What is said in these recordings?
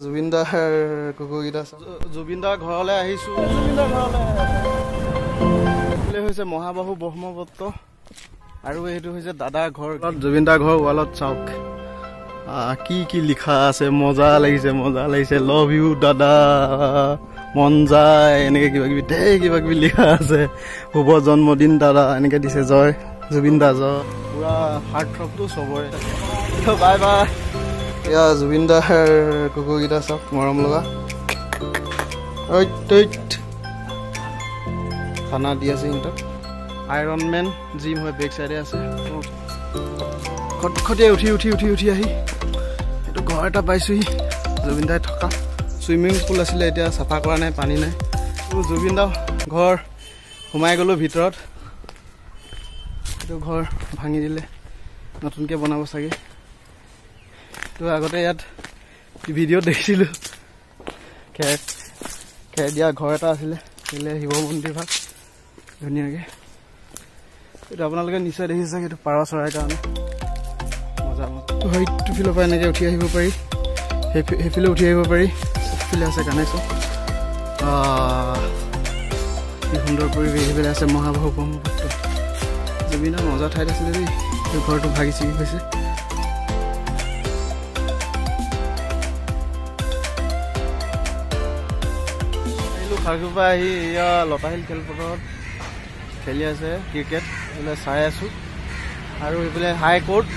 জুবিনদাৰ কুকুৰকেইটা জুবিনদাৰ ঘৰলৈ আহিছোঁ। জুবিনদাৰ ঘৰলৈ হৈছে মহাবাহু ব্ৰহ্মপুত্ৰ আৰু এইটো হৈছে দাদাৰ ঘৰ। জুবিনদাৰ ঘৰ ৱালত চাওক কি কি লিখা আছে। মজা লাগিছে লভ ইউ দাদা মন যায় এনেকে কিবা কিবি ধেৰ কিবা কিবি লিখা আছে। শুভ জন্মদিন দাদা এনেকে দিছে। জয় জুবিন দা জয়। পুৰা হাৰ্ট থ্ৰবটো চবৰে। Bye bye. এয়া জুবিনদাৰ কুকুৰকেইটা চাওক মৰম লগা। খানা দি আছে সিহঁতক। আইৰন মেন জিম হয় বেক চাইডে আছে। খটখটিয়াই উঠি আহি এইটো ঘৰ এটা পাইছোহি জুবিনদাই থকা। চুইমিং পুল আছিলে এতিয়া চাফা কৰা নাই, পানী নাই। জুবিনদা ঘৰ সোমাই গ'লোঁ ভিতৰত। এইটো ঘৰ ভাঙি দিলে, নতুনকৈ বনাব চাগে। তো আগতে ইয়াত ভিডিঅ'ত দেখিছিলোঁ খেৰ দিয়া ঘৰ এটা আছিলে। সেইলে শিৱ মন্দিৰ ভাগ ধুনীয়াকৈ। এইটো আপোনালোকে নিশ্চয় দেখিছে চাগে। এইটো পাৰ চৰাইৰ কাৰণে মজা সেইটো ফিলৰ পৰা এনেকৈ উঠি আহিব পাৰি। সেইফালে উঠি আহিব পাৰি। চবফালে আছে কানেকশ্যন। কি সুন্দৰ পৰিৱেশ। সেইফালে আছে মহাবাহু ব্ৰহ্মপুত্ৰ। জুবিনৰ মজা ঠাইত আছিলে দেই। এই ঘৰটো ভাগি ছিগি গৈছে। খাৰঘৰৰ পৰা আহি এয়া লতাশিল খেলপথাৰত খেলি আছে ক্ৰিকেট। এইফালে চাই আছোঁ। আৰু এইফালে হাই কোৰ্ট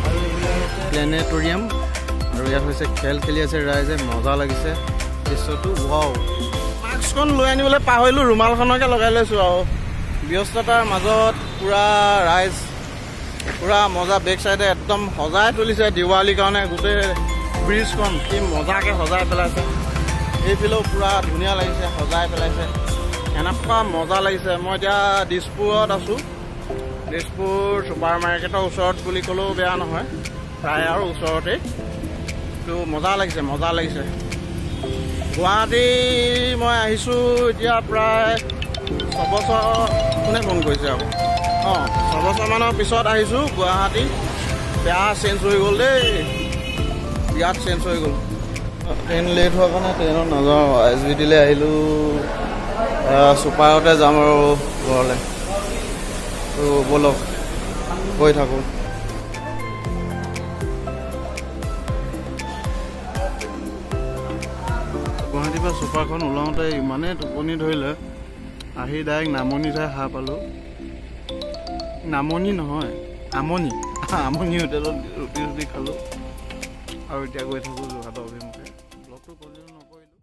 আৰু এইফালে প্লেনেটৰিয়াম। আৰু ইয়াত হৈছে খেল খেলি আছে ৰাইজে। মজা লাগিছে দৃশ্যটো। ৱাও। মাস্কখন লৈ আনিবলৈ পাহৰিলোঁ। ৰুমালখনকে লগাই লৈছোঁ আৰু ব্যস্ততাৰ মাজত পুৰা ৰাইজ পুৰা মজা। বেক চাইডে একদম সজাই তুলিছে দিৱালীৰ কাৰণে। গোটেই ব্ৰিজখন কি মজাকৈ সজাই পেলাইছে। এইফালেও পুৰা ধুনীয়া লাগিছে, সজাই পেলাইছে। এনেকুৱা মজা লাগিছে। মই এতিয়া দিছপুৰত আছোঁ। দিছপুৰ ছুপাৰ মাৰ্কেটৰ ওচৰত বুলি ক'লেও বেয়া নহয়, প্ৰায় আৰু ওচৰতেই। তো মজা লাগিছে। গুৱাহাটী মই আহিছোঁ এতিয়া প্ৰায় 6 বছৰ। কোনে ফোন কৰিছে আকৌ? 6 বছৰমানৰ পিছত আহিছোঁ গুৱাহাটী। বেয়া চেঞ্জ হৈ গ'ল দেই, বিৰাট চেঞ্জ হৈ গ'ল। ট্ৰেইন লেট হোৱাৰ কাৰণে ট্ৰেইনত নাযাওঁ। SBTলৈ আহিলোঁ। ছুপাৰতে যাম আৰু ঘৰলৈ। তো ব'লক গৈ থাকোঁ। গুৱাহাটীৰ পৰা ছুপাৰখন ওলাওঁতে ইমানেই টোপনি ধৰিলে, আহি ডাইৰেক্ট নামনি চাই সাৰ পালোঁ। নামনি নহয়, আমনি হোটেলত ৰুটি খালোঁ। আৰু এতিয়া গৈ থাকোঁ যোৰহাটৰ অভিমুখে। ব্লগটো কণ্টিনিউ নকৰিলোঁ।